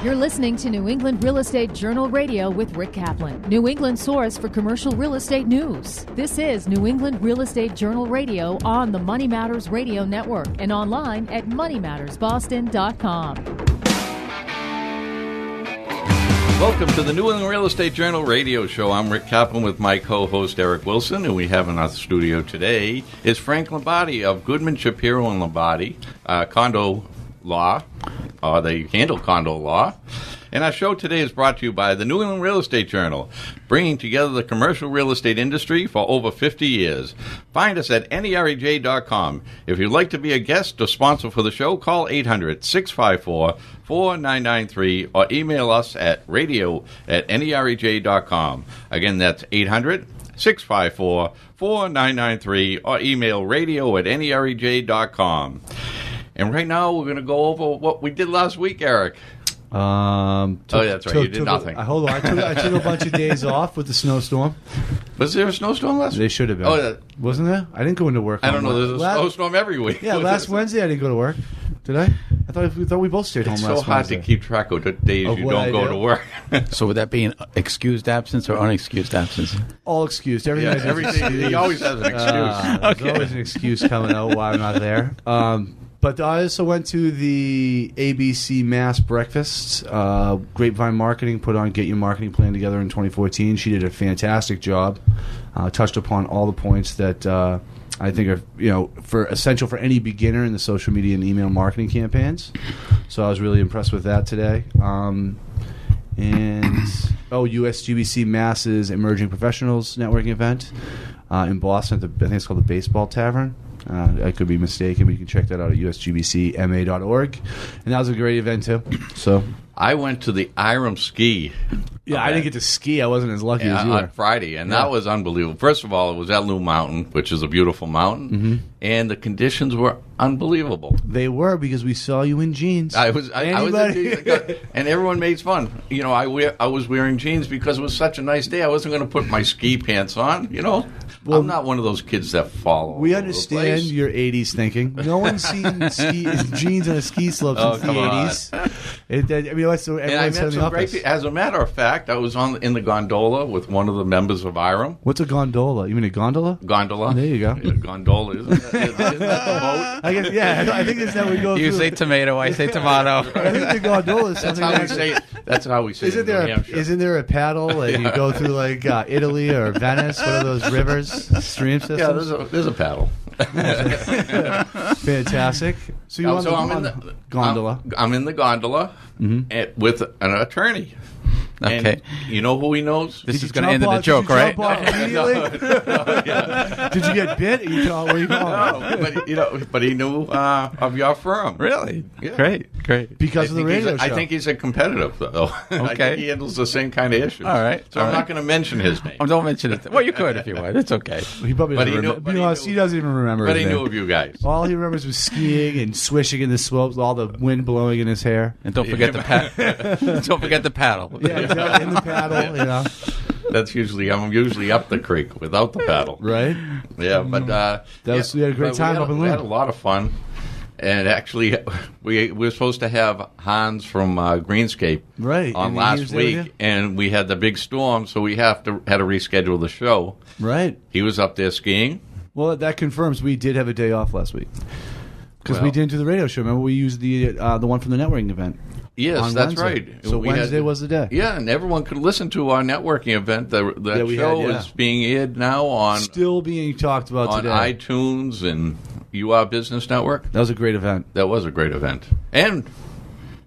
You're listening to New England Real Estate Journal Radio with Rick Kaplan, New England's source for commercial real estate news. This is New England Real Estate Journal Radio on the Money Matters Radio Network and online at moneymattersboston.com. Welcome to the New England Real Estate Journal Radio Show. I'm Rick Kaplan with my co-host Eric Wilson, and we have in our studio today is Frank Lombardi of Goodman, Shapiro Lombardi, condo law. They handle condo law. And our show today is brought to you by the New England Real Estate Journal, bringing together the commercial real estate industry for over 50 years. Find us at NEREJ.com. If you'd like to be a guest or sponsor for the show, call 800-654-4993 or email us at radio@nerej.com. Again, that's 800-654-4993 or email radio@nerej.com. And right now, we're going to go over what we did last week, Eric. That's right. You did nothing. Hold on. I took a bunch of days off with the snowstorm. Was there a snowstorm last week? They should have been. Wasn't there? I didn't go into work. I don't know. There's a snowstorm every week. Yeah, last Wednesday I didn't go to work. Did I? I thought we both stayed home last Wednesday. It's so hard to keep track of the days you don't go to work. So would that be an excused absence or unexcused absence? All excused. Everything. He always has an excuse. There's always an excuse coming out why I'm not there. But I also went to the ABC Mass Breakfast. Grapevine Marketing put on Get Your Marketing Plan Together in 2014. She did a fantastic job. Touched upon all the points that I think are essential for any beginner in the social media and email marketing campaigns. So I was really impressed with that today. USGBC Mass's Emerging Professionals Networking event in Boston. I think it's called the Baseball Tavern. I could be mistaken, but you can check that out at usgbcma.org. And that was a great event, too. So I went to the IREM ski. Yeah, I didn't get to ski. I wasn't as lucky as you were. On Friday, and that was unbelievable. First of all, it was at Loon Mountain, which is a beautiful mountain, and the conditions were unbelievable. They were, because we saw you in jeans. I was in jeans, and everyone made fun. I was wearing jeans because it was such a nice day. I wasn't going to put my ski pants on, Well, I'm not one of those kids that follow. We understand your 80s thinking. No one's seen jeans on a ski slope since the 80s. I met some great people. As a matter of fact, I was in the gondola with one of the members of IREM. What's a gondola? You mean a gondola? Gondola. There you go. Yeah, gondola, isn't that the boat? I guess, I think that's how we go. You say tomato, I say tomato. I think the gondola is something That's how we say it in New Hampshire. Isn't there a paddle and you go through like Italy or Venice, one of those rivers, stream systems? Yeah, there's a paddle. Fantastic. So you're I'm in the gondola. I'm in the gondola with an attorney. Okay. And you know who he knows? This is going to end in a joke, right? Did you get bit? Where are you going? No, but he knew of your firm. Really? Yeah. Great. Because of the radio show. I think he's a competitive, though. Okay. I think he handles the same kind of issues. All right. So I'm not going to mention his name. Don't mention it. Well, you could if you want. It's okay. He probably doesn't remember. He doesn't even remember. But he knew of you guys. All he remembers was skiing and swishing in the slopes, all the wind blowing in his hair. And don't forget the paddle. Yeah, exactly. In the paddle, I'm usually up the creek without the paddle. Right? Yeah, but we had a great time up in Loon. We had a lot of fun. And actually, we were supposed to have Hans from Greenscape on last week, and we had the big storm, so we had to reschedule the show. Right. He was up there skiing. Well, that confirms we did have a day off last week. Because we didn't do the radio show. Remember, we used the one from the networking event. Yes, that's right. So Wednesday was the day. Yeah, and everyone could listen to our networking event. That show is being aired now on... Still being talked about today. On iTunes and UR Business Network. That was a great event. That was a great event. And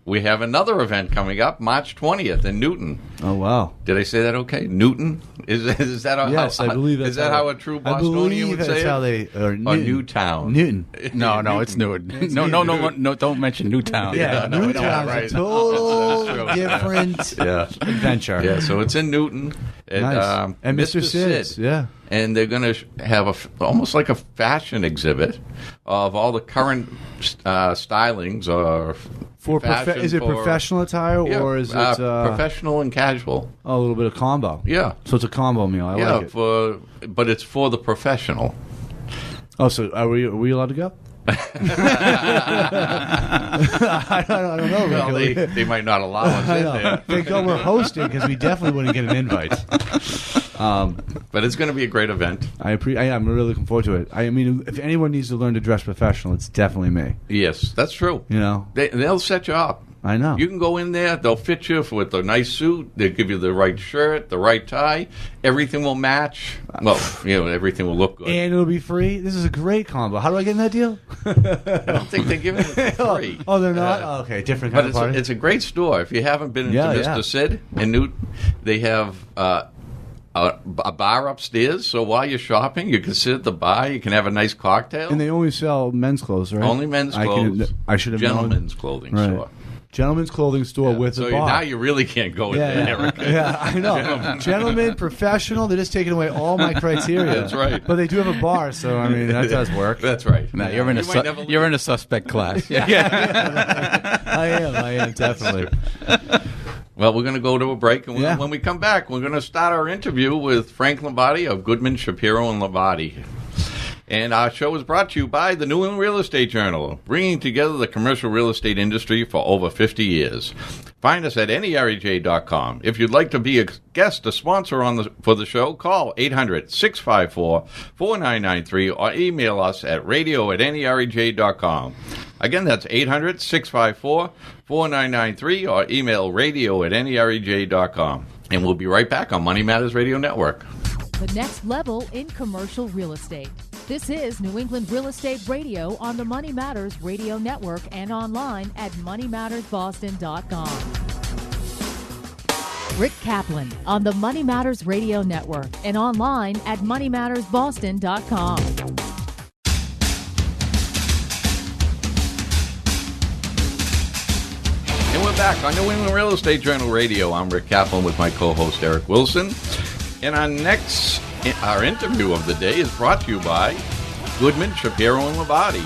we have another event coming up, March 20th in Newton. Oh, wow. Did I say that okay? Newton? Is that how... Yes, I believe that's how a true Bostonian would say it? How they... Or Newtown. Newton. No, it's Newton. No, don't mention Newtown. Yeah, Newtown is a total different adventure. Yeah, so it's in Newton. Nice. And Mr. Sid's, yeah. And they're going to have almost like a fashion exhibit of all the current stylings or... Is it professional attire or is it... professional and casual. Oh, a little bit of combo. Yeah. So it's a combo meal. I like it. But it's for the professional. Oh, so are we allowed to go? I don't know. Well, they might not allow us in there. Thank God we're hosting because we definitely wouldn't get an invite. But it's going to be a great event. I'm really looking forward to it. I mean, if anyone needs to learn to dress professional, it's definitely me. Yes, that's true. You know, they'll set you up. I know. You can go in there. They'll fit you with a nice suit. They'll give you the right shirt, the right tie. Everything will match. Well, everything will look good. And it'll be free. This is a great combo. How do I get in that deal? I don't think they're giving it for free. Oh, they're not? Okay, different kind of party. It's a great store. If you haven't been into Mr. Sid in Newton, they have a bar upstairs. So while you're shopping, you can sit at the bar. You can have a nice cocktail. And they only sell men's clothes, right? Only men's clothes. I should have known. Gentlemen's clothing store. Gentlemen's clothing store with a bar. Now you really can't go in there, Eric. Yeah, I know. Gentlemen, professional, they're just taking away all my criteria. That's right. But they do have a bar, so, I mean, that does work. That's right. No, you're in a suspect class. I am, definitely. Well, we're going to go to a break, and when we come back, we're going to start our interview with Frank Lombardi of Goodman, Shapiro Lombardi. And our show is brought to you by the New England Real Estate Journal, bringing together the commercial real estate industry for over 50 years. Find us at NEREJ.com. If you'd like to be a guest, a sponsor for the show, call 800-654-4993 or email us at radio@NEREJ.com. Again, that's 800-654-4993 or email radio@NEREJ.com. And we'll be right back on Money Matters Radio Network. The next level in commercial real estate. This is New England Real Estate Radio on the Money Matters Radio Network and online at moneymattersboston.com. Rick Kaplan on the Money Matters Radio Network and online at moneymattersboston.com. And we're back on New England Real Estate Journal Radio. I'm Rick Kaplan with my co-host Eric Wilson. And our interview of the day is brought to you by Goodman, Shapiro Lombardi,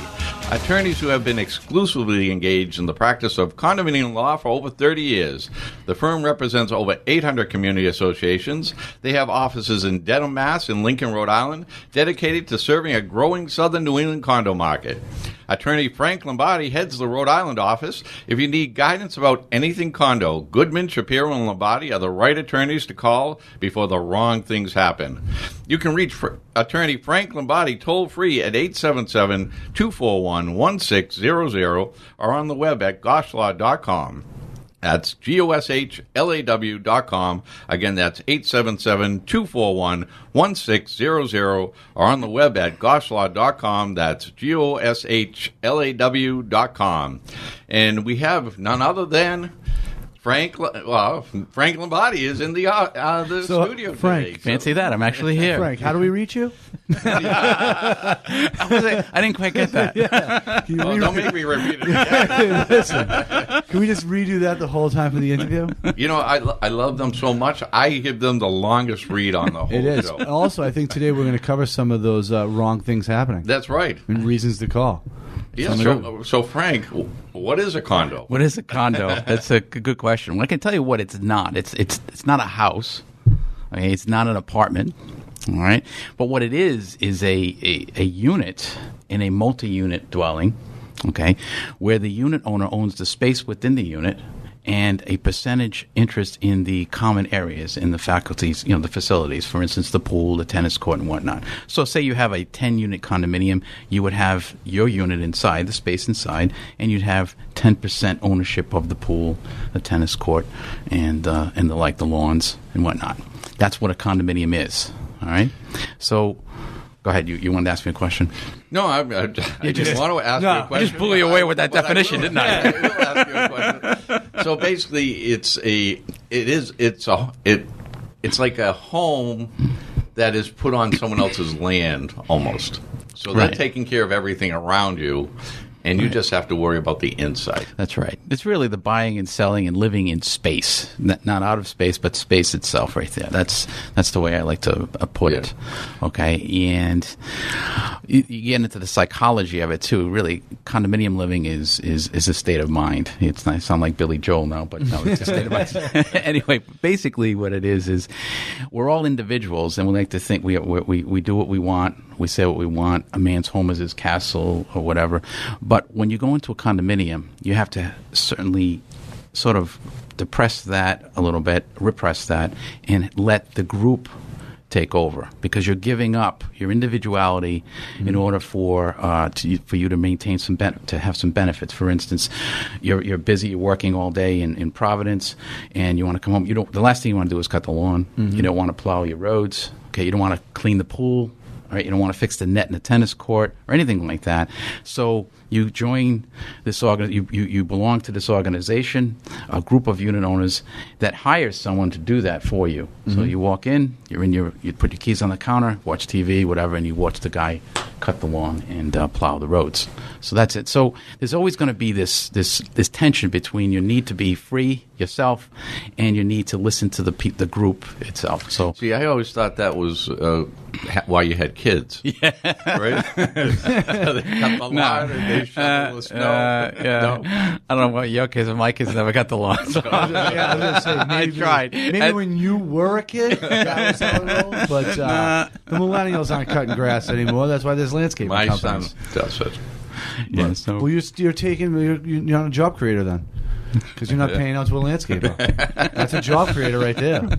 attorneys who have been exclusively engaged in the practice of condominium law for over 30 years. The firm represents over 800 community associations. They have offices in Dedham, Mass. and Lincoln, Rhode Island, dedicated to serving a growing southern New England condo market. Attorney Frank Lombardi heads the Rhode Island office. If you need guidance about anything condo, Goodman, Shapiro, and Lombardi are the right attorneys to call before the wrong things happen. You can reach Attorney Frank Lombardi toll-free at 877-241-1600 or on the web at goshlaw.com. That's GOSHLAW.com. Again, that's 877-241-1600 or on the web at goshlaw.com. That's GOSHLAW.com. And we have none other than Frank Lombardi is in the studio Frank, today. Fancy that. I'm actually here. Frank, how do we reach you? I didn't quite get that. Don't make me repeat it again. Listen, can we just redo that the whole time for the interview? I love them so much. I give them the longest read on the whole It is. show. Also, I think today we're going to cover some of those wrong things happening That's right. and reasons to call. Yeah, so Frank, what is a condo? What is a condo? That's a good question. Well, I can tell you what it's not. It's not a house. Okay, it's not an apartment. All right, but what it is a unit in a multi-unit dwelling. Okay, where the unit owner owns the space within the unit and a percentage interest in the common areas, in the faculties, the facilities, for instance, the pool, the tennis court, and whatnot. So say you have a 10-unit condominium, you would have your unit inside, the space inside, and you'd have 10% ownership of the pool, the tennis court, and the lawns and whatnot. That's what a condominium is, all right? So go ahead. You wanted to ask me a question? No, I just want to ask you a question. I just blew you away with that definition, didn't I? I will ask you a question. So basically, it's like a home that is put on someone else's land, almost. So they're taking care of everything around you, and you just have to worry about the inside. That's right. It's really the buying and selling and living in space, not out of space, but space itself right there. That's the way I like to put it. Okay, and you get into the psychology of it too. Really, condominium living is a state of mind. It's not, I sound like Billy Joel now, but no, it's a state of mind. Anyway, basically what it is we're all individuals, and we like to think we do what we want. We say what we want. A man's home is his castle or whatever. But when you go into a condominium, you have to certainly sort of depress that a little bit, repress that, and let the group take over, because you're giving up your individuality in order for you to maintain to have some benefits. For instance, you're busy, you're working all day in Providence, and you want to come home. The last thing you want to do is cut the lawn. You don't want to plow your roads. Okay, you don't want to clean the pool. Right? You don't want to fix the net in the tennis court or anything like that. So you join this you belong to this organization, a group of unit owners that hires someone to do that for you. So you walk in, you put your keys on the counter, watch TV, whatever, and you watch the guy cut the lawn and plow the roads. So that's it. So there's always going to be this tension between your need to be free yourself and your need to listen to the group itself. So see, I always thought that was why you had kids. Yeah, right. They cut the lawn and they shovel the snow. No. I don't know about your kids, but my kids never got the lawn. So. I was going to say, maybe, I tried. Maybe when you were a kid, that was how it rolled. But the millennials aren't cutting grass anymore. That's why there's landscaping My companies. son does it. Yeah, so. Well, you're not a job creator then, because you're not paying out to a landscaper. That's a job creator right there.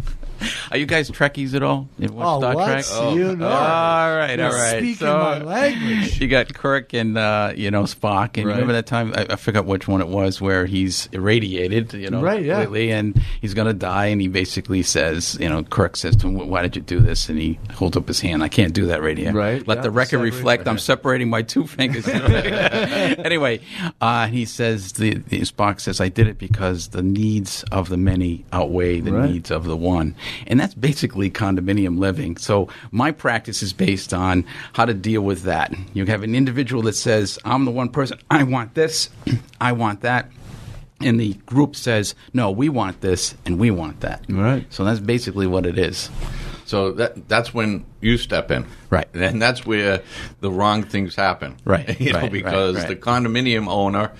Are you guys Trekkies at all? You watch Star what? Trek? Oh, you know. All right. Speaking so, my language. You got Kirk and Spock, and remember that time? I forgot which one it was where he's irradiated, completely, and he's going to die. And he basically says, Kirk says to him, "Why did you do this?" And he holds up his hand. I can't do that right here. Right. Let the record reflect. I'm separating my two fingers. Anyway, he says, Spock says, "I did it because the needs of the many outweigh the needs of the one." And that's basically condominium living. So my practice is based on how to deal with that. You have an individual that says, I'm the one person, I want this, I want that. And the group says, no, we want this and we want that. Right. So that's basically what it is. So that's when you step in. Right. And that's where the wrong things happen. Right. Because the condominium owner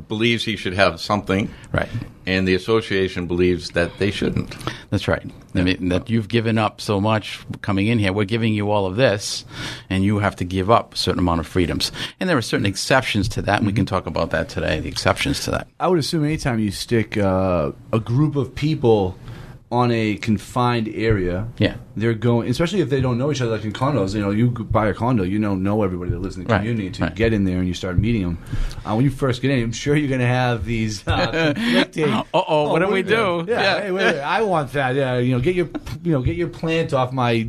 believes he should have something. Right. And the association believes that they shouldn't. That's right. I mean, that you've given up so much coming in here. We're giving you all of this, and you have to give up a certain amount of freedoms. And there are certain exceptions to that, and we can talk about that today, the exceptions to that. I would assume anytime you stick a group of people on a confined area, they're going, especially if they don't know each other, like in condos, you buy a condo, you don't know everybody that lives in the community until you get in there and you start meeting them. When you first get in, I'm sure you're going to have these conflicting. What do we do? Yeah. Hey, wait, I want that. Yeah, get your plant off my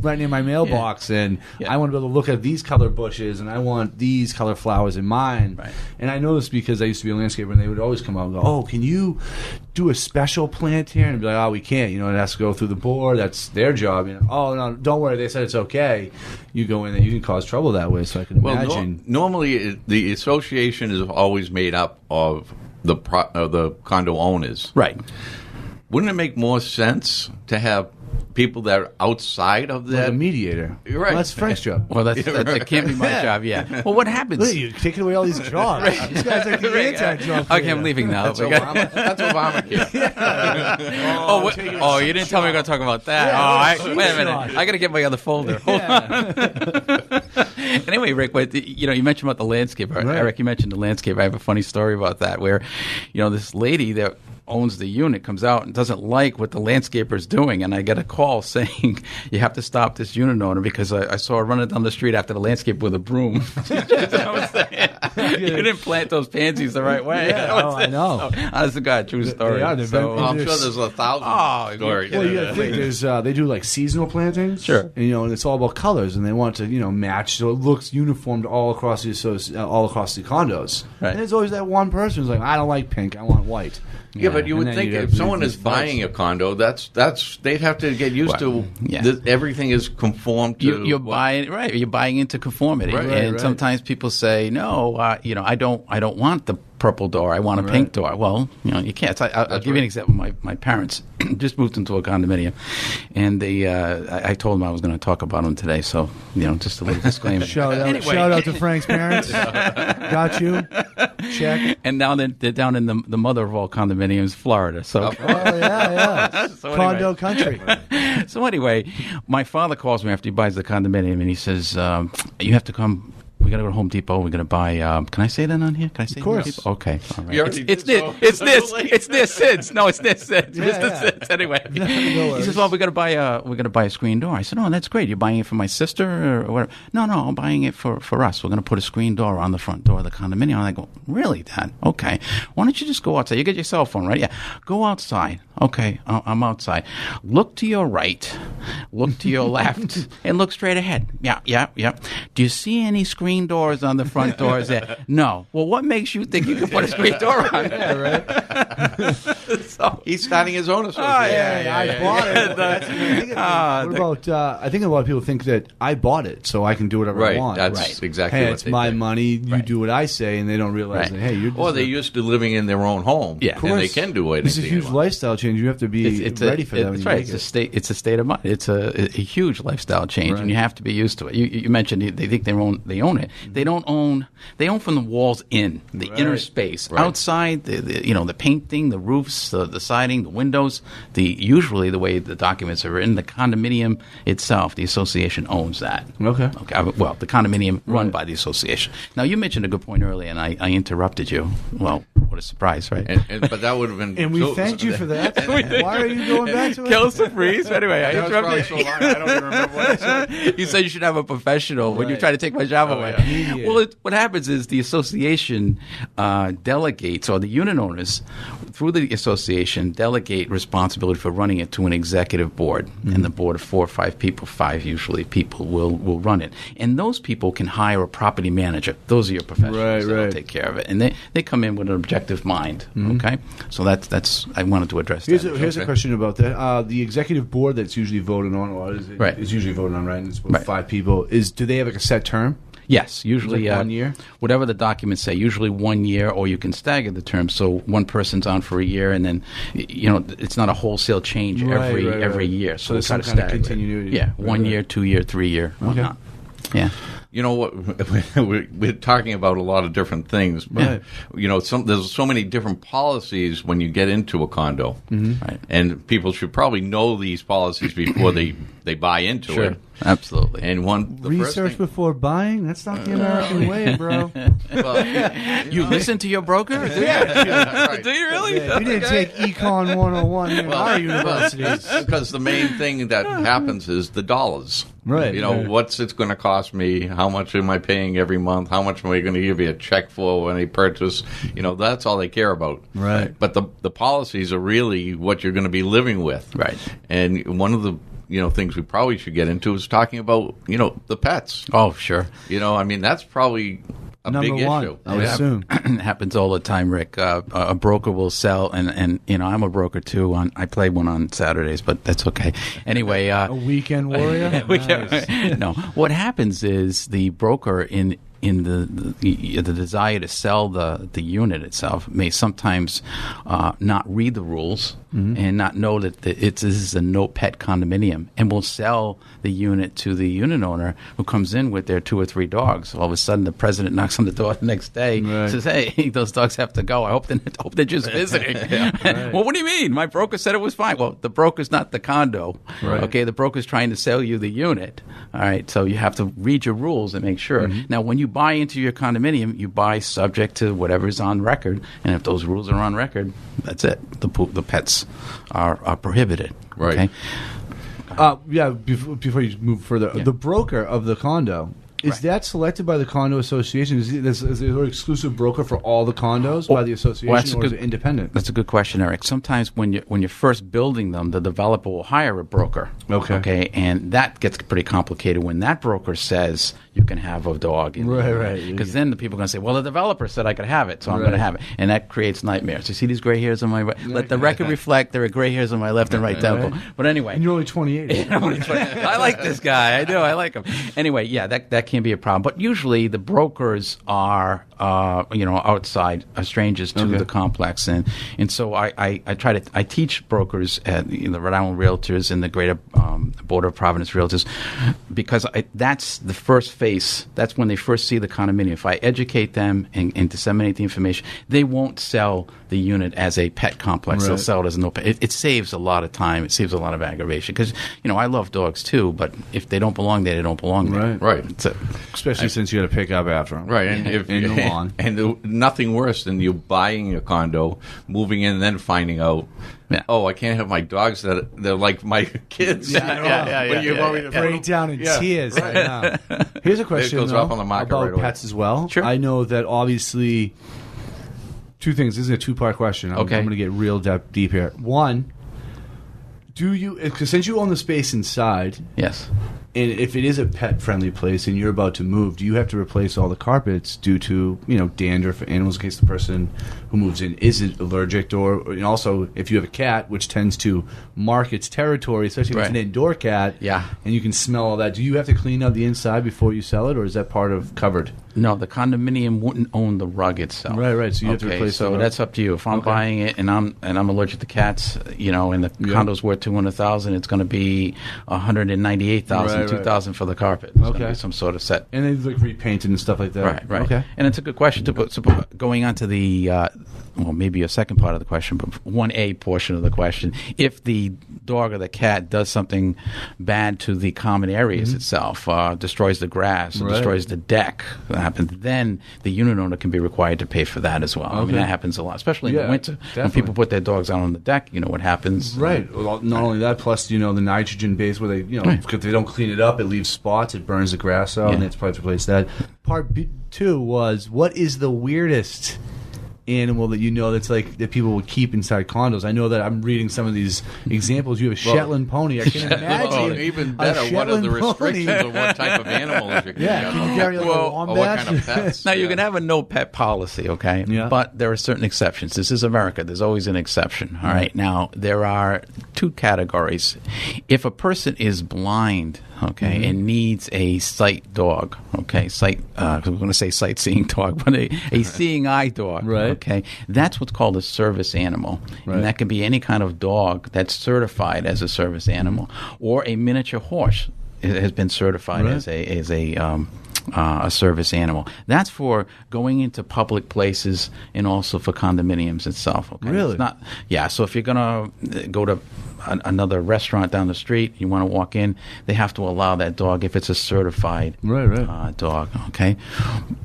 right near my mailbox, and I want to be able to look at these color bushes, and I want these color flowers in mine. Right. And I know this because I used to be a landscaper, and they would always come out and go, "Oh, can you do a special plant here?" And I'd be like, "Oh, we can't. It has to go through the board. That's their job." Oh no, don't worry. They said it's okay. You go in there, you can cause trouble that way. So I can imagine. Normally, the association is always made up of the condo owners. Right. Wouldn't it make more sense to have people that are outside of that? Like a mediator. You're right. Well, that's Frank's job. Well, that can't be my job, Well, what happens? Look, you're taking away all these jobs. These guys are the anti-job. Okay, I'm leaving now. That's Obamacare. You didn't tell me we were going to talk about that. Wait a minute. I got to get my other folder. Hold on. Anyway, Rick, you mentioned about the landscape. Right. Eric, you mentioned the landscape. I have a funny story about that where, this lady that owns the unit comes out and doesn't like what the landscaper's doing, and I get a call saying you have to stop this unit owner because I saw her running down the street after the landscape with a broom. That's what I was saying. You didn't plant those pansies the right way. I know. Honest to God, true story. I'm sure there's 1,000 stories. Well, you think they do like seasonal plantings. Sure. And it's all about colors, and they want to match so it looks uniformed all across the condos. Right. And there's always that one person who's like, I don't like pink, I want white. Yeah, but you would think if someone is buying a condo, that's they'd have to get used to everything is conformed to. You're buying into conformity, and sometimes people say, "No, I don't want the purple door. I want a pink door. Well, you can't. So I'll give you an example. My parents just moved into a condominium, and I told them I was going to talk about them today. So just a little disclaimer. Shout out to Frank's parents. Got you. Check. And now they're down in the mother of all condominiums, Florida. So yeah. So Condo country. So anyway, my father calls me after he buys the condominium, and he says, "You have to come. We got to go to Home Depot. We're going to buy. Can I say that on here? Can I say? Of course. Home Depot? Okay. All right. You already It's did, so- this. It's this. Sids. No, it's this. Sids. Yeah, Mr. yeah. Sids. Anyway, No he worries. says, "Well, we're going to buy a screen door." I said, "Oh, that's great. You're buying it for my sister or whatever?" No, I'm buying it for us. We're going to put a screen door on the front door of the condominium. I go, "Really, Dad? Okay. Why don't you just go outside? You get your cell phone, right? Yeah. Go outside. Okay, I'm outside. Look to your right, look to your left, and look straight ahead. Yeah. Do you see any screen doors on the front doors there? No. Well, what makes you think you can put a screen door on? Yeah, right. So, He's starting his own association. I bought it. I think a lot of people think that I bought it, so I can do whatever I Right, want. that's exactly Hey, what it's they my think. money. You Right. do what I say, and they don't realize Right. that. Hey, you're just Or they're used to living in their own home. Yeah. Of and they course. can do anything. It's a huge they want. lifestyle change. You have to be ready for that. when That's you right. make it. It's a state of mind. It's a huge lifestyle change, Right. and you have to be used to it. You mentioned they think they own it. They don't own. They own from the walls in the inner space. Right. Outside, the painting, the roofs, the siding, the windows. Usually the way the documents are written, the condominium itself, the association owns that. Okay. Well, the condominium run by the association. Now, you mentioned a good point earlier, and I interrupted you. Well, what a surprise, right? But that would have been. And we thanked you for that. Why are you going back to it? Kill some breeze. Anyway, I That was probably interrupted. so long, I don't even remember what I said. You said you should have a professional when you Right. try to take my job away. yeah. Mediator. Well, what happens is the association delegates, or the unit owners, through the association, delegate responsibility for running it to an executive board. And the board of 4 or 5 people, 5 usually people, will run it. And those people can hire a property manager. Those are your professionals that will take care of it. And they come in with an objective mind. Okay? So that's I wanted to address Here's that. a question about that. The executive board that's usually voted on, or Right. is usually voted on, right? And it's about Right. 5 people. Do they have like a set term? Yes, usually Like 1 year? Whatever the documents say, usually 1 year, or you can stagger the term. So one person's on for a year, and then it's not a wholesale change every year. So there's we try some to kind of stagger it. continuity. Yeah, Right, 1 right. year, 2 year, 3 year. whatnot. Yeah. You know what? We're talking about a lot of different things. Right. There's so many different policies when you get into a condo, Right. and people should probably know these policies before they buy into Sure. it. Absolutely. And the first Research thing, before buying? That's not the American way, bro. You listen to your broker? Do you? right. Do you really? Yeah, you didn't take Econ 101 in our universities. Because the main thing that happens is the dollars. Right, right. What's it going to cost me? How much am I paying every month? How much am I going to give you a check for when I purchase? That's all they care about. Right. But the policies are really what you're going to be living with. Right. And one of the things we probably should get into is talking about the pets. Oh, sure. That's probably a Number big one, issue. I would assume. It happens all the time, Rick. A broker will sell, and I'm a broker too. I play one on Saturdays, but that's okay. Anyway, A weekend warrior? Nice. no. What happens is the broker in the desire to sell the unit itself may sometimes not read the rules and not know that this is a no pet condominium, and will sell the unit to the unit owner who comes in with their 2 or 3 dogs. All of a sudden, the president knocks on the door the next day, Right. says, "Hey, those dogs have to go. I hope they're just visiting." Well, what do you mean? My broker said it was fine. Well, the broker's not the condo. Right. Okay, the broker's trying to sell you the unit. All right, so you have to read your rules and make sure. Now, when you buy into your condominium, you buy subject to whatever's on record, and if those rules are on record, that's it. The pets are prohibited. Right. Okay? Before you move further, the broker of the condo, is that selected by the condo association? Is there an exclusive broker for all the condos by the association, that's a or is good- it independent? That's a good question, Eric. Sometimes when you're first building them, the developer will hire a broker. Okay. And that gets pretty complicated when that broker says you can have a dog. Right. Because then the people are going to say, well, the developer said I could have it, so I'm going to have it. And that creates nightmares. You see these gray hairs on my right? Let the record reflect there are gray hairs on my left and right temple. But anyway. And you're only 28. I like this guy. I do. I like him. Anyway, yeah, that can be a problem. But usually the brokers are outside strangers to the complex, and so I teach brokers at the Rhode Island Realtors and the Greater Border of Providence Realtors, because that's the first face. That's when they first see the condominium. If I educate them and disseminate the information, they won't sell the unit as a pet complex. Right. They'll sell it as an open. It saves a lot of time. It saves a lot of aggravation, because I love dogs too, but if they don't belong there, they don't belong there. Right. Especially since you got to pick up after them. Right, and if in the lawn. And nothing worse than you buying a condo, moving in, and then finding out, oh, I can't have my dogs that they're like my kids. But you're going to break down in tears. Right now. Here's a question It goes off on the market about right away. pets as well. Sure. I know that obviously two things. This is a two-part question. I'm going to get real deep here. One, do you, because since you own the space inside, Yes. and if it is a pet-friendly place and you're about to move, do you have to replace all the carpets due to dander for animals in case the person who moves in isn't allergic, or and also if you have a cat which tends to mark its territory, especially if it's an indoor cat, and you can smell all that. Do you have to clean out the inside before you sell it, or is that part of covered? No, the condominium wouldn't own the rug itself. Right. So you have to replace. So that's up to you. If I'm buying it and I'm allergic to cats, and the condo's worth $200,000, it's going to be $198,000, $2,000 for the carpet. It's going to be some sort of set. And they repainted and stuff like that. Right. Okay. And it's a good question to put. So going on to the maybe a second part of the question, but 1A portion of the question: if the dog or the cat does something bad to the common areas itself, destroys the grass, or destroys the deck, happens, then the unit owner can be required to pay for that as well. I mean, that happens a lot, especially in the winter when people put their dogs out on the deck. You know what happens, right? Well, not only that, plus the nitrogen base where they if they don't clean it up, it leaves spots, it burns the grass out, and it's probably to replace that. Part two was, what is the weirdest animal that that's like that people would keep inside condos? I know that I'm reading some of these examples. You have a Shetland pony. I can imagine. Even better, what are the restrictions of what type of animals you can have? Can you carry a wombat? What kind of pets? Now, you can have a no pet policy, okay? Yeah. But there are certain exceptions. This is America. There's always an exception, all right? Now, there are two categories. If a person is blind, okay, and needs a sight dog, okay, I'm going to say sightseeing dog, but a seeing eye dog, right? Okay, that's what's called a service animal, and that can be any kind of dog that's certified as a service animal, or a miniature horse has been certified as a service animal. That's for going into public places and also for condominiums itself. Okay? Really? It's not, so if you're going to go to another restaurant down the street, you want to walk in, they have to allow that dog if it's a certified dog. Okay?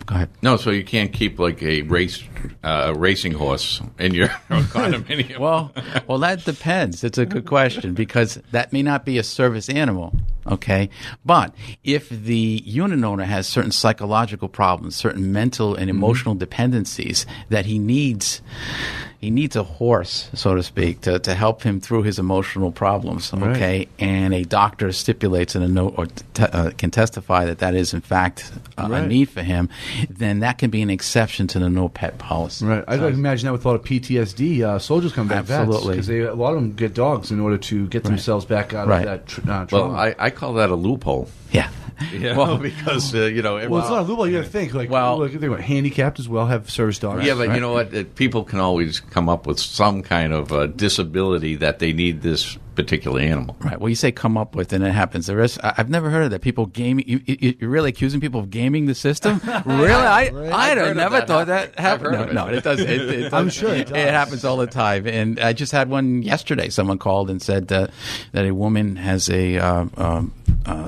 Go ahead. No, so you can't keep like a racing horse in your condominium. Well, that depends. It's a good question, because that may not be a service animal. Okay, but if the unit owner has certain psychological problems, certain mental and emotional dependencies that he needs a horse, so to speak, to help him through his emotional problems, okay? And a doctor stipulates in a note or can testify that is, in fact, a need for him, then that can be an exception to the no pet policy. Right. I can imagine that with a lot of PTSD, soldiers come back. Absolutely. Because a lot of them get dogs in order to get themselves back out of that trauma. Well, I call that a loophole. Yeah. Because well, it's not a loophole. You got to think you think about handicapped as well, have service dogs. Yeah, but you know what? People can always come up with some kind of disability that they need this particular animal. Right. Well, you say come up with, and it happens. I've never heard of that. People gaming. You're really accusing people of gaming the system? Really? I never thought that happened. No, it does. It I'm sure it does. It happens all the time. And I just had one yesterday. Someone called and said that a woman has a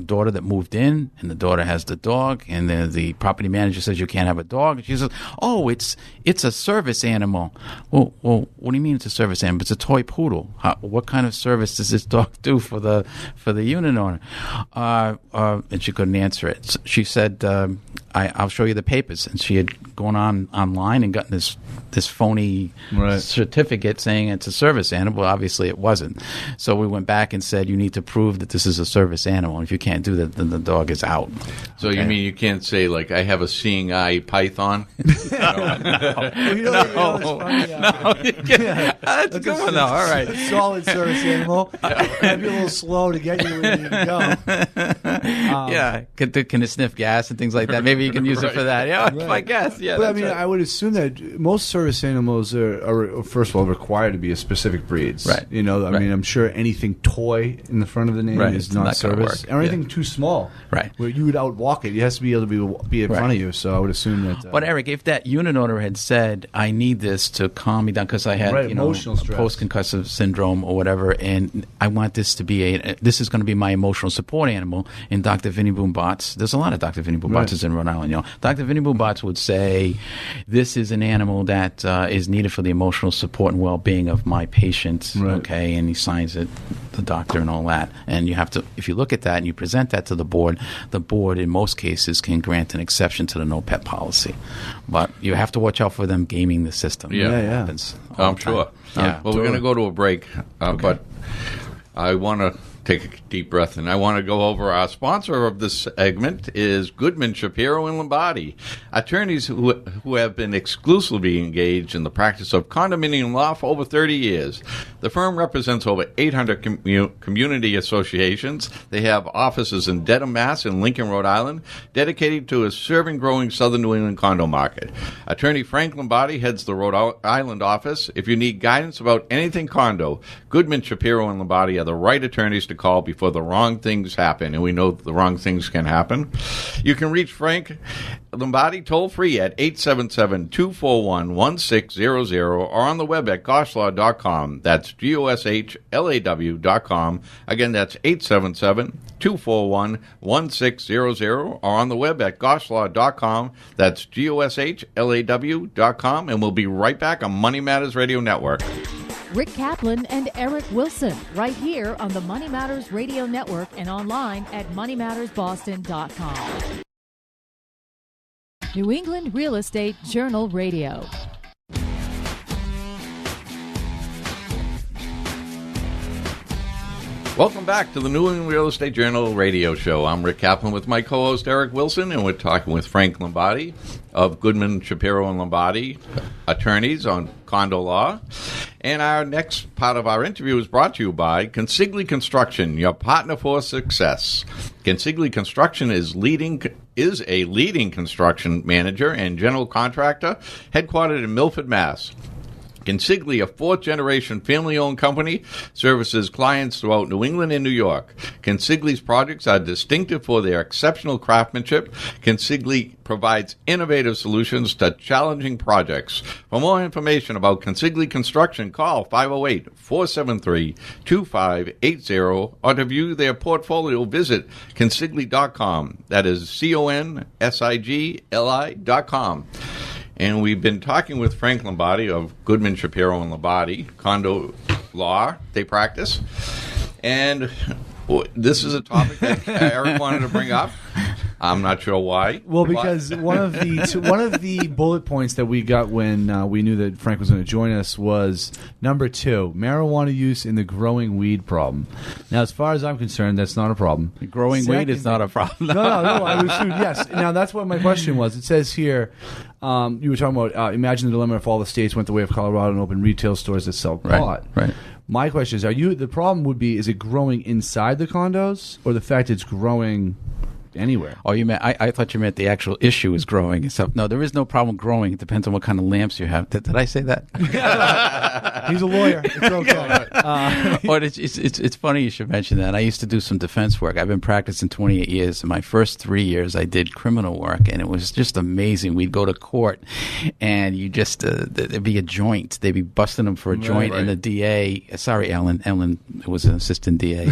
daughter that moved in, and the daughter has the dog, and the property manager says you can't have a dog. And she says, "Oh, it's a service animal." Well, what do you mean it's a service animal? It's a toy poodle. What kind of service does this dog do for the unit owner? And she couldn't answer it. So she said, "I'll show you the papers." And she had gone online and gotten this phony certificate saying it's a service animal. Obviously, it wasn't. So we went back and said, "You need to prove that this is a service animal." animal. If you can't do that, then the dog is out. So you mean you can't say, like, I have a seeing eye python? That's a good one, though. All right. Solid service animal. Might be a little slow to get you where you need to go. Can it sniff gas and things like that? Maybe you can use it for that. Yeah, Right. I guess. Yeah, but I that's mean, right. I would assume that most service animals are first of all required to be a specific breeds. Right. You know, I mean, I'm sure anything toy in the front of the name is It's not not gonna service. work. Or anything too small. Right. Where you would outwalk it. It has to be able to be in front of you. So I would assume that. But Eric, if that unit owner had said, "I need this to calm me down because I had emotional stress, post-concussive syndrome or whatever, and I want this to be this is going to be my emotional support animal," in Dr. Vinnie Boom Bots, there's a lot of Dr. Vinnie Boom Bots in Rhode Island. Dr. Vinnie Boom Bots would say, "This is an animal that is needed for the emotional support and well-being of my patient." Right. Okay, and he signs it, the doctor, and all that. And you have to, if you look at that and you present that to the board in most cases can grant an exception to the no pet policy. But you have to watch out for them gaming the system. Yeah. That happens all I'm the time. sure. Yeah. Well, we're going to go to a break, but I want to take a deep breath, and I want to go over our sponsor of this segment is Goodman, Shapiro, and Lombardi, attorneys who have been exclusively engaged in the practice of condominium law for over 30 years. The firm represents over 800 community associations. They have offices in Dedham, Mass. and Lincoln, Rhode Island, dedicated to a serving growing southern New England condo market. Attorney Frank Lombardi heads the Rhode Island office. If you need guidance about anything condo, Goodman, Shapiro, and Lombardi are the right attorneys to call before the wrong things happen, and we know the wrong things can happen. You can reach Frank Lombardi toll-free at 877-241-1600 or on the web at goshlaw.com. That's GOSHLAW.com. Again, that's 877-241-1600 or on the web at goshlaw.com. That's GOSHLAW.com, and we'll be right back on Money Matters Radio Network. Rick Kaplan and Eric Wilson, right here on the Money Matters Radio Network and online at moneymattersboston.com. New England Real Estate Journal Radio. Welcome back to the New England Real Estate Journal radio show. I'm Rick Kaplan with my co-host Eric Wilson, and we're talking with Frank Lombardi of Goodman, Shapiro, and Lombardi, attorneys on condo law. And our next part of our interview is brought to you by Consigli Construction, your partner for success. Consigli Construction is a leading construction manager and general contractor headquartered in Milford, Mass. Consigli, a fourth-generation family-owned company, services clients throughout New England and New York. Consigli's projects are distinctive for their exceptional craftsmanship. Consigli provides innovative solutions to challenging projects. For more information about Consigli Construction, call 508-473-2580, or to view their portfolio, visit consigli.com. That is consigli.com. And we've been talking with Frank Lombardi of Goodman, Shapiro, and Lombardi, condo law they practice. And this is a topic that Eric wanted to bring up. I'm not sure why. Well, because one of the bullet points that we got when we knew that Frank was going to join us was number 2, marijuana use in the growing weed problem. Now, as far as I'm concerned, that's not a problem. Growing weed is not a problem. No. I would assume yes. Now, that's what my question was. It says here, you were talking about imagine the dilemma if all the states went the way of Colorado and opened retail stores that sell pot. Right. My question is, the problem would be, is it growing inside the condos, or the fact it's growing anywhere? Oh, you meant? I thought you meant the actual issue is growing. So no, there is no problem growing. It depends on what kind of lamps you have. Did I say that? He's a lawyer. It's okay. But it's funny you should mention that. I used to do some defense work. I've been practicing 28 years. In my first 3 years, I did criminal work, and it was just amazing. We'd go to court, and you just there'd be a joint. They'd be busting them for a joint, and the DA. Sorry, Ellen was an assistant DA,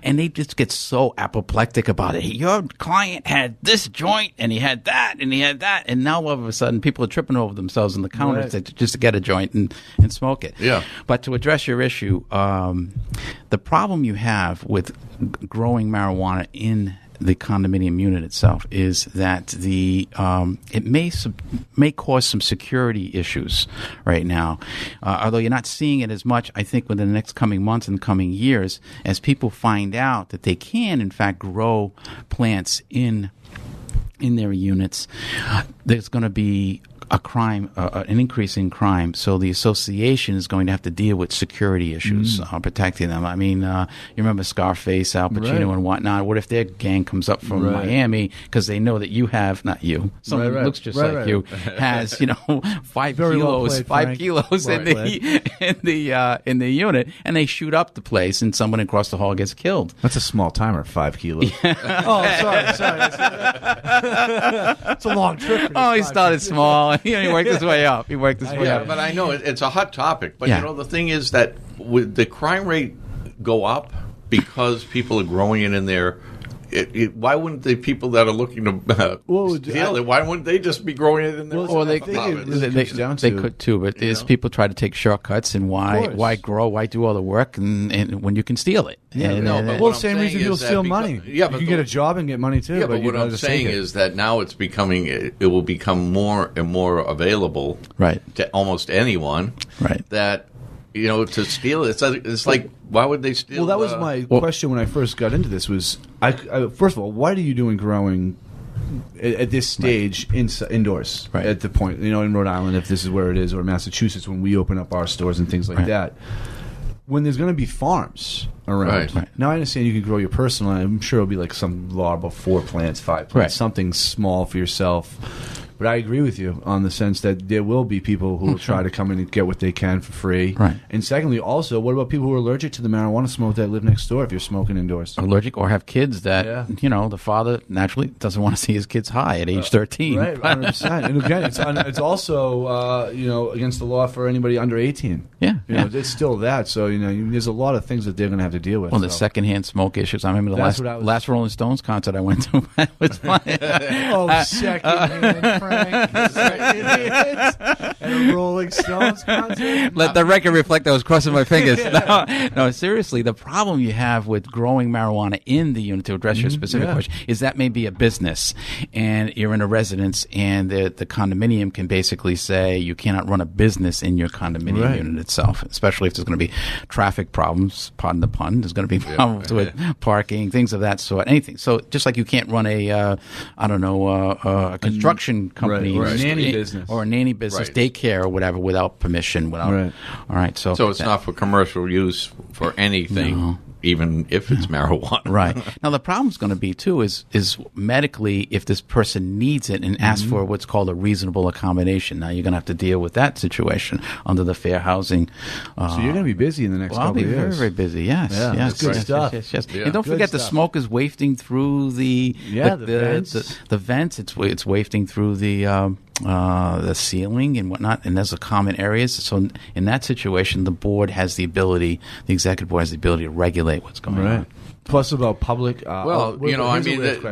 and they just get so apoplectic about it. Your client had this joint, and he had that, and he had that, and now all of a sudden people are tripping over themselves on the counters just to get a joint and smoke it. Yeah. But to address your issue, the problem you have with growing marijuana in the condominium unit itself is that it may cause some security issues right now. Although you're not seeing it as much, I think within the next coming months and coming years, as people find out that they can, in fact, grow plants in their units, there's going to be an increase in crime. So the association is going to have to deal with security issues, protecting them. I mean, you remember Scarface, Al Pacino, and whatnot. What if their gang comes up from Miami because they know that you have, not you, someone who looks just like you, has 5 kilos in the unit, and they shoot up the place, and someone across the hall gets killed. That's a small timer, 5 kilos. Oh, sorry. It's a long trip. He started small. He worked his way up. But I know it's a hot topic. But the thing is that would the crime rate go up because people are growing it in there? Why wouldn't the people that are looking to steal it? Why wouldn't they just be growing it in there? Well, they could too, but there's people try to take shortcuts, and why grow? Why do all the work, and when you can see it? Same reason people steal money. Yeah, but you can get a job and get money too. Yeah, but what I'm saying is that now it will become more and more available, to almost anyone, that. To steal it, it's like, why would they steal? Well, that was my question when I first got into this. Was I first of all, what are you doing growing at this stage indoors? At the point, in Rhode Island, if this is where it is, or Massachusetts, when we open up our stores and things like that, when there's going to be farms around. Now, I understand you can grow your personal. I'm sure it'll be like some law about 4 plants, 5 plants, something small for yourself. But I agree with you on the sense that there will be people who will try to come in and get what they can for free. And secondly, also, what about people who are allergic to the marijuana smoke that live next door if you're smoking indoors? Allergic or have kids that, the father naturally doesn't want to see his kids high at age 13. Right, 100%. And again, it's also, against the law for anybody under 18. It's still that. So, there's a lot of things that they're going to have to deal with. Well, the secondhand smoke issues. I remember the last Rolling Stones concert I went to. Was secondhand. And a Rolling Stones concert. Let the record reflect I was crossing my fingers. No, seriously, the problem you have with growing marijuana in the unit, to address your specific question, is that may be a business, and you're in a residence, and the condominium can basically say you cannot run a business in your condominium unit itself, especially if there's going to be traffic problems, pardon the pun, there's going to be problems with parking, things of that sort, anything. So just like you can't run a construction company or a nanny business, daycare or whatever, without permission. All right. So it's not for commercial use for anything, even if it's marijuana. Now the problem's going to be too is medically, if this person needs it and asks for what's called a reasonable accommodation. Now you're going to have to deal with that situation under the fair housing. So you're going to be busy in the next couple of years. I'll be very, very busy. Yes. Good stuff. Yes. And don't forget the smoke is wafting through the vents. The vents. It's wafting through the ceiling and whatnot, and there's a common areas. So in that situation, the executive board has the ability to regulate what's going on. Plus about public...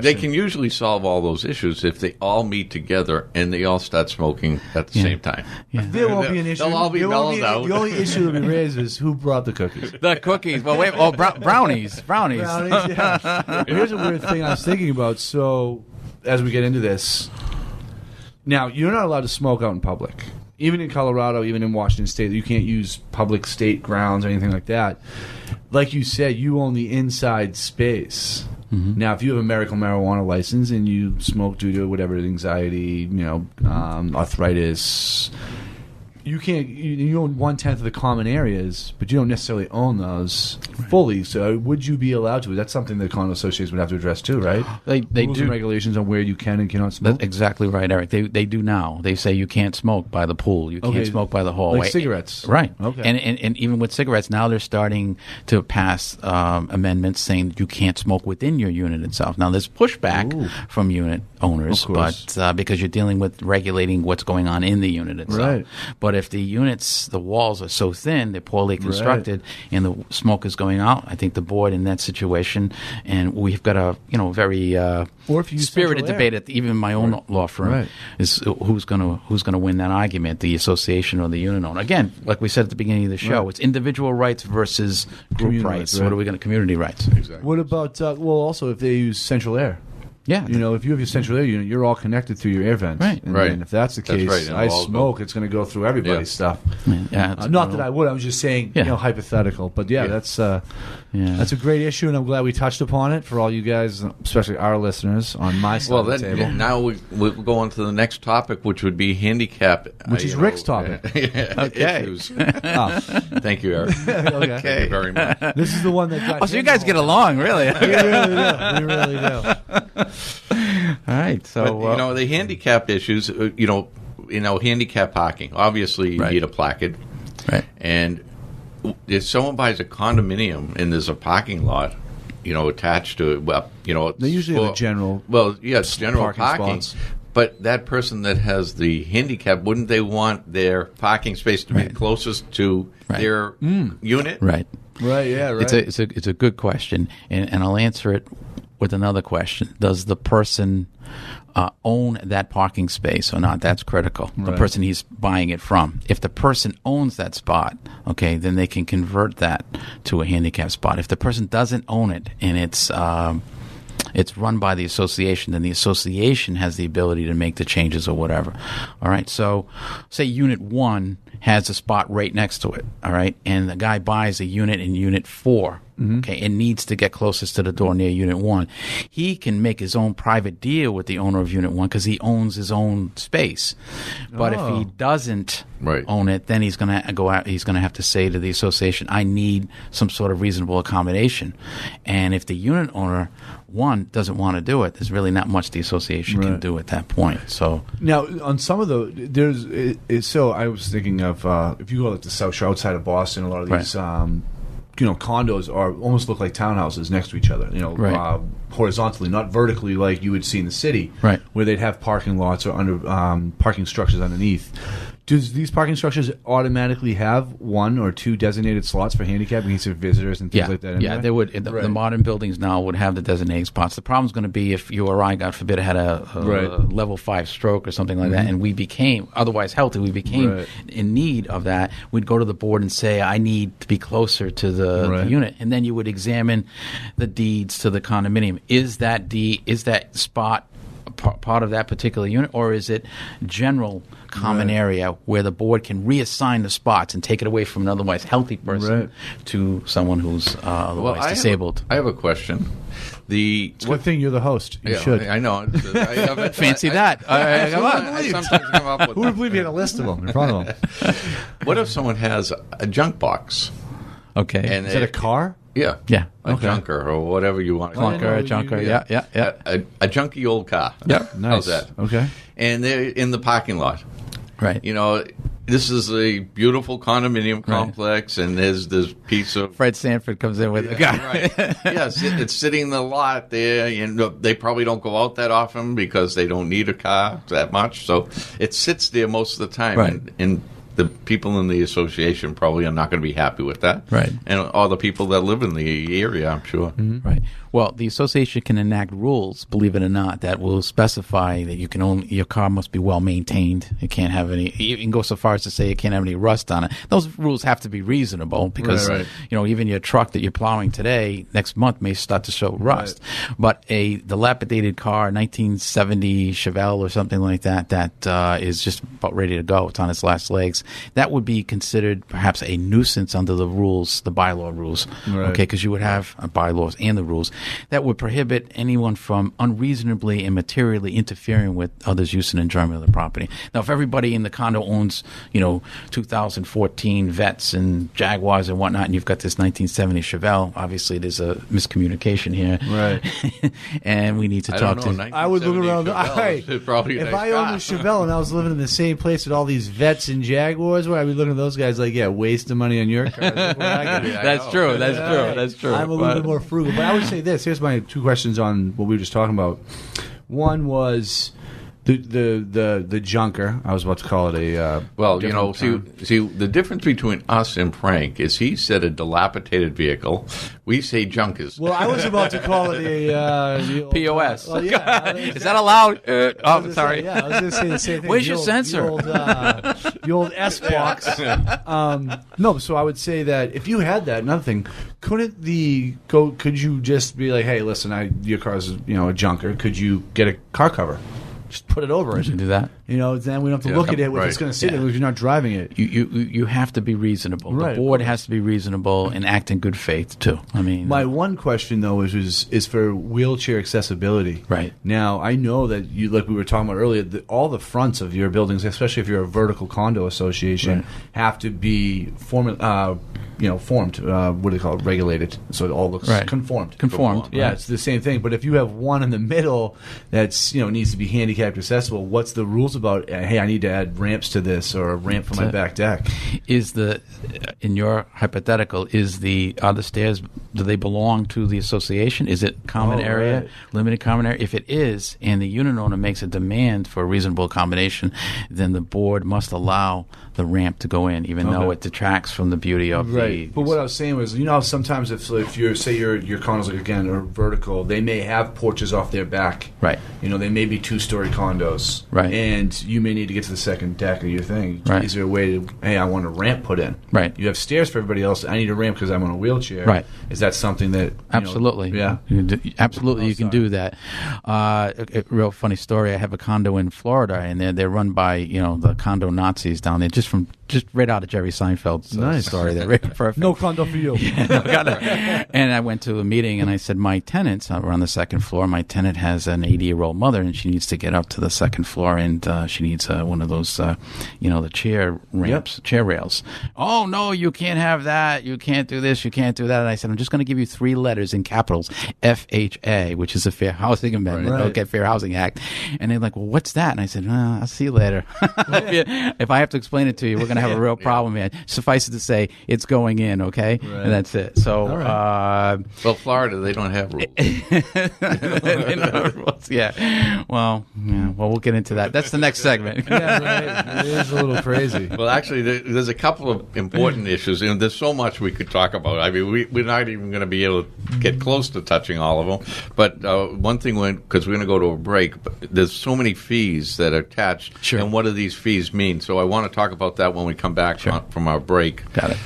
they can usually solve all those issues if they all meet together and they all start smoking at the same time. There won't be an issue. They'll all be mellowed out. The only issue that we raise is who brought the cookies. The cookies. Well, wait. Brownies. Yeah. Here's a weird thing I was thinking about. So, as we get into this... Now, you're not allowed to smoke out in public. Even in Colorado, even in Washington State, you can't use public state grounds or anything like that. Like you said, you own the inside space. Now, if you have a medical marijuana license and you smoke due to whatever, anxiety, arthritis, you can't. You own 1/10 of the common areas, but you don't necessarily own those fully. So, would you be allowed to? That's something that condo associations would have to address too, right? They Rules do and regulations on where you can and cannot smoke. That's exactly right, Eric. They do now. They say you can't smoke by the pool. You can't smoke by the hallway. Like cigarettes, right? Okay. And even with cigarettes, now they're starting to pass amendments saying that you can't smoke within your unit itself. Now there's pushback from unit owners, Of course. but because you're dealing with regulating what's going on in the unit itself. Right. But if the walls are so thin, they're poorly constructed, and the smoke is going out, I think the board in that situation, and we've got a very Or if you use spirited central air. debate at even in my own law firm is who's going to win that argument, the association or the unit owner. Again, like we said at the beginning of the show, it's individual rights versus group Community rights. rights, right. What are we going to community rights? Exactly. What about also if they use central air? Yeah, If you have your central air unit, you're all connected through your air vents. Right. And Right. then if that's the That's case, right, and I all smoke, it's going to go through everybody's stuff. yeah. Not that I would. I was just saying, hypothetical. But that's a great issue, and I'm glad we touched upon it for all you guys, especially our listeners on my side of the table. Now we'll go on to the next topic, which would be handicap. Which is Rick's topic. Okay. Issues. Oh, Thank you, Eric. okay. Thank you very much. This is the one that got Oh, so you guys get along, really? We really do. All right. So But, the handicapped issues, handicap parking. Obviously, you need a placard. right. And if someone buys a condominium and there's a parking lot, attached to it, They usually have a general. Well, yes, general parking parking. spots. But that person that has the handicap, wouldn't they want their parking space to be closest to their unit? Right. Right, yeah, right. It's a good question, and I'll answer it with another question. Does the person own that parking space or not? That's critical. The Right. person he's buying it from. If the person owns that spot, okay, then they can convert that to a handicap spot. If the person doesn't own it and it's run by the association, then the association has the ability to make the changes or whatever. All right. So say Unit 1 has a spot right next to it. All right. And the guy buys a unit in Unit 4. Okay, and needs to get closest to the door near Unit 1. He can make his own private deal with the owner of Unit 1 because he owns his own space. But if he doesn't own it, then he's going to go out. He's going to have to say to the association, "I need some sort of reasonable accommodation." And if the unit owner doesn't want to do it, there's really not much the association can do at that point. So now, on some of the so I was thinking of if you go to the South Shore outside of Boston, a lot of these. Condos almost look like townhouses next to each other. Horizontally, not vertically, like you would see in the city, right? Where they'd have parking lots or under parking structures underneath. Do these parking structures automatically have one or two designated slots for handicap in case of visitors and things like that? Yeah, they would. The modern buildings now would have the designated spots. The problem's going to be if you or I, God forbid, had a level 5 stroke or something like that, and we became otherwise healthy, we became in need of that. We'd go to the board and say, "I need to be closer to the unit," and then you would examine the deeds to the condominium. Is that spot part of that particular unit, or is it general common area where the board can reassign the spots and take it away from an otherwise healthy person to someone who's otherwise disabled? I have a question. It's a good thing you're the host. You should. I know. Fancy that. Come on. I sometimes come up with Who would believe you had a list of them in front of them? What if someone has a junk box? Okay. And is it a car? Yeah. Yeah. A junker or whatever you want to call it. Clunker, a junker, yeah. A junky old car. Yeah. Nice. How's that? Okay. And they're in the parking lot. Right. This is a beautiful condominium complex, and there's this piece of... Fred Sanford comes in with a guy. Right. Yes, it's sitting in the lot there, and they probably don't go out that often because they don't need a car that much. So it sits there most of the time, and the people in the association probably are not going to be happy with that. Right. And all the people that live in the area, I'm sure. Mm-hmm. Right. Well, the association can enact rules, believe it or not, that will specify that your car must be well maintained. It can't have any. You can go so far as to say it can't have any rust on it. Those rules have to be reasonable because even your truck that you're plowing today, next month may start to show rust. Right. But a dilapidated car, 1970 Chevelle or something like that is just about ready to go. It's on its last legs. That would be considered perhaps a nuisance under the rules, the bylaw rules. Right. Okay, because you would have bylaws and the rules that would prohibit anyone from unreasonably and materially interfering with others' use and enjoyment of the property. Now, if everybody in the condo owns, 2014 Vets and Jaguars and whatnot, and you've got this 1970 Chevelle, obviously there's a miscommunication here. Right. And we need to talk to... I would look around... If I owned a Chevelle and I was living in the same place with all these Vets and Jaguars, where I'd be looking at those guys like, wasting money on your car. That's true. That's true. I'm a little bit more frugal. But I would say this. Here's my two questions on what we were just talking about. One was the junker. I was about to call it a. Well, see, the difference between us and Frank is he said a dilapidated vehicle. We say junkers. Well, I was about to call it a POS. Well, yeah, Is that allowed? Sorry. Say, yeah, I was going to say the same thing. Where's your sensor? The old S box. No, so I would say that if you had that, another thing, could you just be like, hey, listen, your car's a junker. Could you get a car cover? Just put it over it. You do that. Then we don't have to look at it if it's going to sit there because you're not driving it. You have to be reasonable. Right. The board has to be reasonable and act in good faith too. I mean, my one question though is for wheelchair accessibility. Right. Now I know that you, like we were talking about earlier, all the fronts of your buildings, especially if you're a vertical condo association, have to be formed. What do they call it? Regulated, so it all looks conformed. Conformed. Yeah, it's the same thing. But if you have one in the middle that's needs to be handicapped accessible, what's the rules about? Hey, I need to add ramps to this or a ramp for my back deck. In your hypothetical, are the stairs? Do they belong to the association? Is it common area, right. limited common area? If it is, and the unit owner makes a demand for a reasonable accommodation, then the board must allow the ramp to go in, even though it detracts from the beauty of the. But what I was saying was, sometimes if you're say your condos are vertical, they may have porches off their back. Right. They may be 2-story condos. Right. And you may need to get to the second deck of your thing. Right. Is there a way to? Hey, I want a ramp put in. Right. You have stairs for everybody else. I need a ramp because I'm on a wheelchair. Right. Is that something that? Absolutely. Yeah. Absolutely, you can do that. A real funny story. I have a condo in Florida, and they're run by the condo Nazis down there, just right out of Jerry Seinfeld's story. There, perfect. No condo for you. And I went to a meeting, and I said, my tenants are on the second floor. My tenant has an 80-year-old mother, and she needs to get up to the second floor, and she needs one of those, the chair ramps, chair rails. Oh, no, you can't have that. You can't do this. You can't do that. And I said, I'm just going to give you 3 letters in capitals, FHA, which is a Fair Housing Amendment, okay, Fair Housing Act. And they're like, well, what's that? And I said, I'll see you later. If I have to explain it to you, we're going to have a real problem, man. Suffice it to say, it's going in, okay? Right. And that's it. So, well, Florida, they don't have rules. They don't have rules. Yeah. Well, we'll get into that. That's the next segment. It is a little crazy. Well, actually, there's a couple of important issues, and there's so much we could talk about. I mean, we're not even going to be able to get close to touching all of them. But one thing, because we're going to go to a break, but there's so many fees that are attached, Sure. and what do these fees mean? So I want to talk about that when we come back from our break. Got it.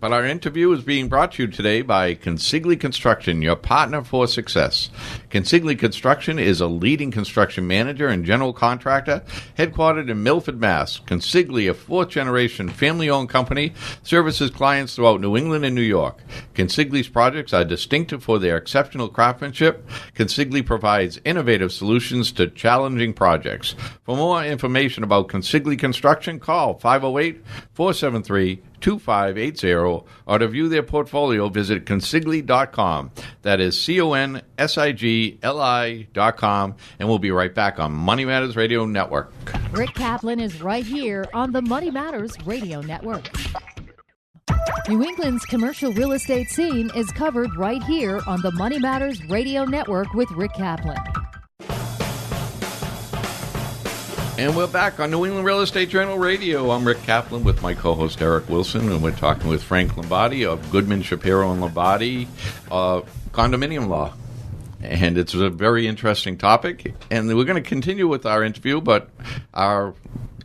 But our interview is being brought to you today by Consigli Construction, your partner for success. Consigli Construction is a leading construction manager and general contractor headquartered in Milford, Mass. Consigli, a 4th-generation family-owned company, services clients throughout New England and New York. Consigli's projects are distinctive for their exceptional craftsmanship. Consigli provides innovative solutions to challenging projects. For more information about Consigli Construction, call 508-473-2580, or to view their portfolio, visit consigli.com. That is CONSIGLI.com, and we'll be right back on Money Matters Radio Network. Rick Kaplan is right here on the Money Matters Radio Network. New England's commercial real estate scene is covered right here on the Money Matters Radio Network with Rick Kaplan. And we're back on New England Real Estate Journal Radio. I'm Rick Kaplan with my co-host Eric Wilson, and we're talking with Frank Lombardi of Goodman, Shapiro Lombardi, condominium law. And it's a very interesting topic, and we're going to continue with our interview, but our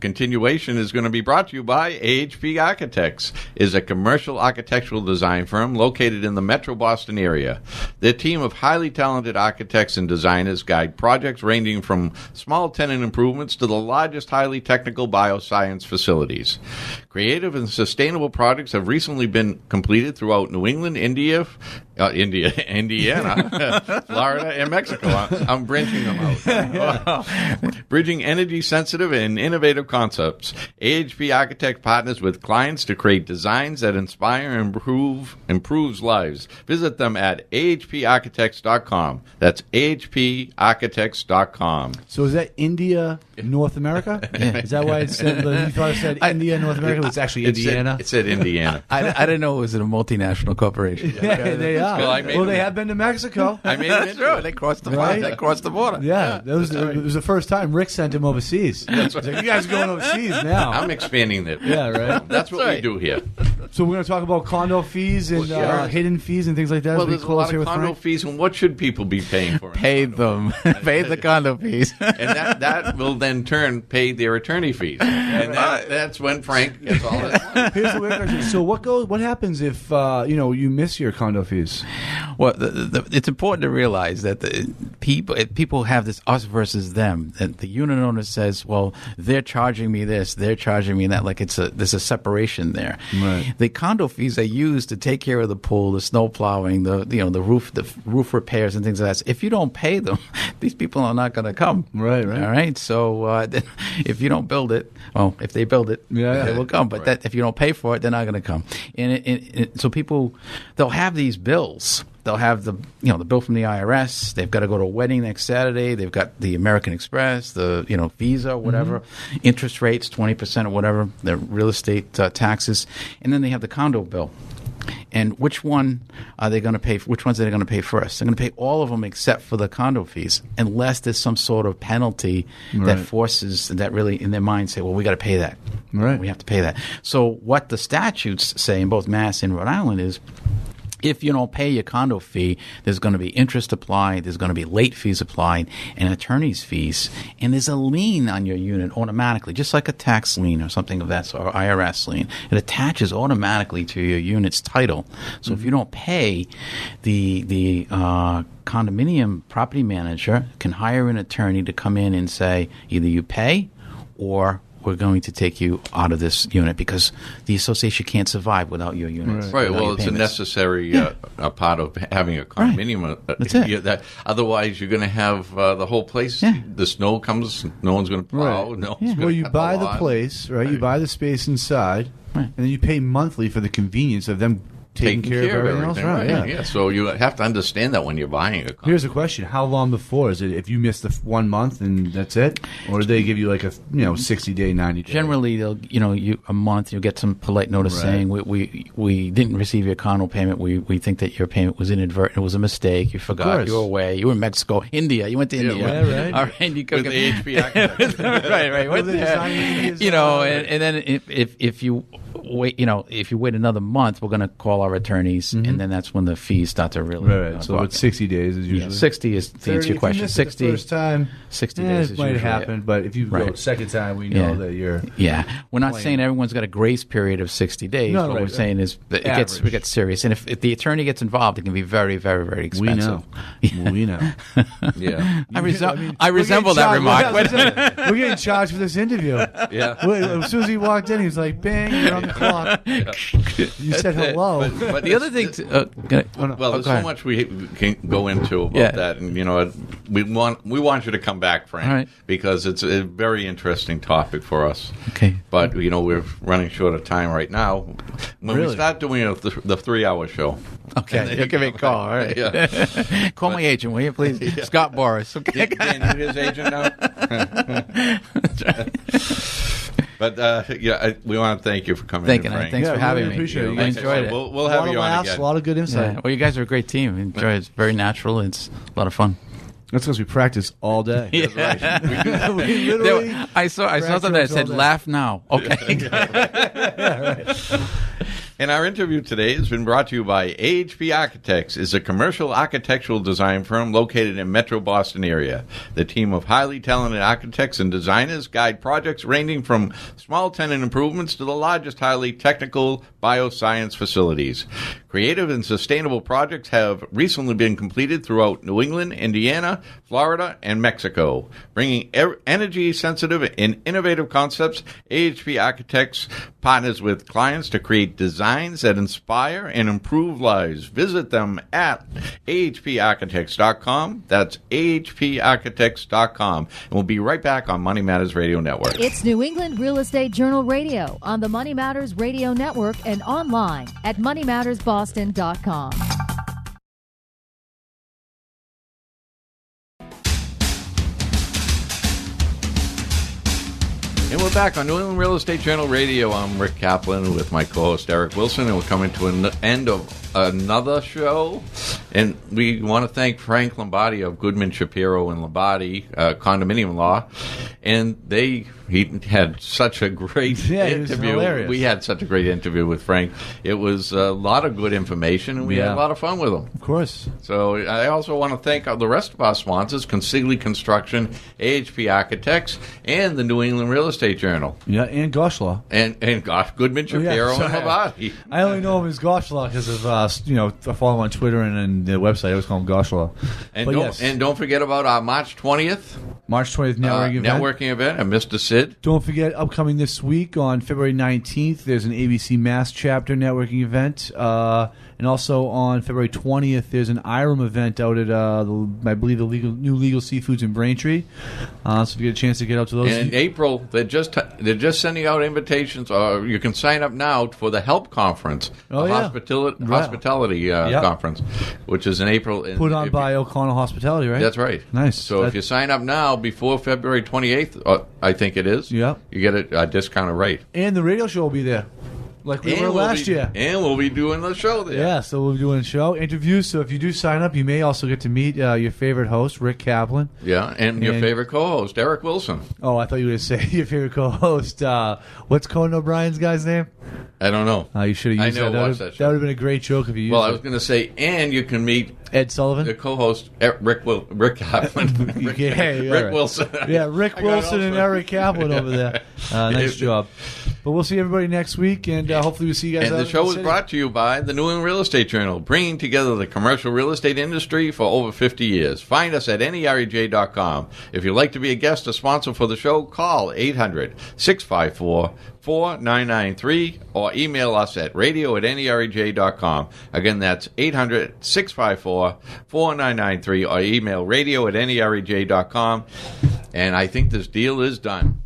continuation is going to be brought to you by AHP Architects, is a commercial architectural design firm located in the Metro Boston area. Their team of highly talented architects and designers guide projects ranging from small tenant improvements to the largest highly technical bioscience facilities. Creative and sustainable projects have recently been completed throughout New England, Indiana, Florida, and Mexico. I'm branching them out. Bridging energy-sensitive and innovative concepts. AHP Architect partners with clients to create designs that inspire and improves lives. Visit them at ahparchitects.com. That's ahparchitects.com. So is that India, North America? Is that why it said, you thought it said India, North America? It's actually Indiana? It said Indiana. I didn't know it was a multinational corporation. Yeah, they are. Well, they have been to Mexico. I made That's true. They crossed the border. Right? They crossed the border. Yeah, it was the first time Rick sent him overseas. He's like, you guys are going overseas now. I'm expanding it. Yeah, right. That's what we do here. So we're going to talk about condo fees and hidden fees and things like that. Well, as we there's a close lot here of with condo Frank. fees, and what should people be paying for? Pay them. Pay the condo fees. And that will then pay their attorney fees. And that's when Frank gets all that money. Here's the weird question. So what happens if you miss your condo fees? Well, it's important to realize that people have this us versus them. That the unit owner says, "Well, they're charging me this, they're charging me that." Like there's a separation there. Right. The condo fees are used to take care of the pool, the snow plowing, the roof repairs and things like that. If you don't pay them, these people are not going to come. Right. All right. So if you don't build it, well, if they build it, they will come. But if you don't pay for it, they're not going to come. And so people, they'll have these bills. They'll have the bill from the IRS. They've got to go to a wedding next Saturday. They've got the American Express, the Visa, whatever, interest rates 20% or whatever, the real estate taxes, and then they have the condo bill. And which one are they going to pay? Which ones are they going to pay first? They're going to pay all of them except for the condo fees, unless there's some sort of penalty that forces that really in their mind say, well, we got to pay that. Right. We have to pay that. So what the statutes say in both Mass and Rhode Island is, if you don't pay your condo fee, there's going to be interest applied, there's going to be late fees applied, and attorney's fees. And there's a lien on your unit automatically, just like a tax lien or something of that sort, or IRS lien. It attaches automatically to your unit's title. So if you don't pay, the condominium property manager can hire an attorney to come in and say, either you pay or we're going to take you out of this unit because the association can't survive without your units. Right. Well, it's a necessary a part of having a condominium. That's it. Otherwise, you're going to have the whole place. Yeah. The snow comes, no one's going to plow. Right. No one's Well, you buy the place, right? You buy the space inside, and then you pay monthly for the convenience of them taking care of everything else. Right. Yeah. So you have to understand that when you're buying a condo. Here's a question: how long before is it? If you miss the 1 month and that's it, or do they give you like a 60-day, 90-day? Generally, they'll a month. You'll get some polite notice saying we didn't receive your condo payment. We think that your payment was inadvertent. It was a mistake. You forgot. You were away. You were in Mexico, India. You went to India. Yeah, right. All right. And you with the HP architect. right. Went there. And then if you wait, if you wait another month, we're going to call our attorneys, and then that's when the fees start to really. Right. So it's 60 days is usually. 60 is to answer your question. 60 the first time, 60 days it is might usually happen, but if you go second time, we know that you're. Yeah, we're not saying everyone's got a grace period of 60 days. No, what we're saying is that it gets serious, and if the attorney gets involved, it can be very, very, very expensive. We know. Yeah. I resemble that remark. We're getting charged for this interview. Yeah. As soon as he walked in, he was like, "Bang! You're on the clock." You said hello. But the other thing, there's so much we can go into about that, and we want you to come back, Frank, because it's a very interesting topic for us. Okay. But we're running short of time right now. When we start doing the 3-hour show, you'll give me a call. All right. Yeah. Call my agent, will you, please? Scott Boris. Okay. Dan, you his agent now? That's right. But we want to thank you for coming in, Frank. Thanks for having me. Appreciate it. I enjoyed it. We'll have you on again. A lot of good insight. Yeah. Well, you guys are a great team. Enjoy it. It's very natural. It's a lot of fun. That's because we practice all day. Yeah. We literally I saw something that said, "Laugh now." Okay. And our interview today has been brought to you by AHP Architects. Is a commercial architectural design firm located in Metro Boston area. The team of highly talented architects and designers guide projects ranging from small tenant improvements to the largest highly technical bioscience facilities. Creative and sustainable projects have recently been completed throughout New England, Indiana, Florida, and Mexico. Bringing energy-sensitive and innovative concepts, AHP Architects partners with clients to create designs that inspire and improve lives. Visit them at ahparchitects.com. That's ahparchitects.com. And we'll be right back on Money Matters Radio Network. It's New England Real Estate Journal Radio on the Money Matters Radio Network and online at moneymattersboston.com. And we're back on New England Real Estate Journal Radio. I'm Rick Kaplan with my co-host Eric Wilson, and we're coming to an end of another show. And we want to thank Frank Lombardi of Goodman, Shapiro, and Lombardi, Condominium Law. And he had such a great interview. We had such a great interview with Frank. It was a lot of good information, and we had a lot of fun with him. Of course. So I also want to thank the rest of our sponsors, Consigli Construction, AHP Architects, and the New England Real Estate Journal. Yeah, and Gosh Law. And Goodman, Shapiro, and Lombardi. I only know him as Gosh Law because of, I follow him on Twitter and the website. I always call him Gosh Law. And don't forget about our March 20th. March 20th networking event at Mr. Sid. Don't forget, upcoming this week on February 19th, there's an ABC Mass Chapter networking event. And also on February 20th, there's an IREM event out at, I believe, the new Legal Seafoods in Braintree. So if you get a chance to get out to those. And in April, they're just sending out invitations, or you can sign up now for the HELP conference, hospitality conference, which is in April. Put on by O'Connell Hospitality, right? That's right. Nice. So if you sign up now before February 28th, I think it is, you get a discounted rate. And the radio show will be there. Like we were last year. And we'll be doing the show there. Yeah, so we'll be doing a show, interviews. So if you do sign up, you may also get to meet your favorite host, Rick Kaplan. Yeah, and your favorite co-host, Eric Wilson. Oh, I thought you were going to say your favorite co-host. What's Conan O'Brien's guy's name? I don't know. You should have used that. That would have been a great joke if you used it. Well, I was going to say, and you can meet Ed Sullivan, the co-host, Rick Kaplan. Rick Wilson. Yeah, Rick Wilson and Eric Kaplan over there. Nice job. But we'll see everybody next week, and hopefully we'll see you guys. And the show is brought to you by the New England Real Estate Journal, bringing together the commercial real estate industry for over 50 years. Find us at NEREJ.com. If you'd like to be a guest or sponsor for the show, call 800-654-4993 or email us at radio@nerej.com. Again, that's 800-654-4993 or email radio@nerej.com. And I think this deal is done.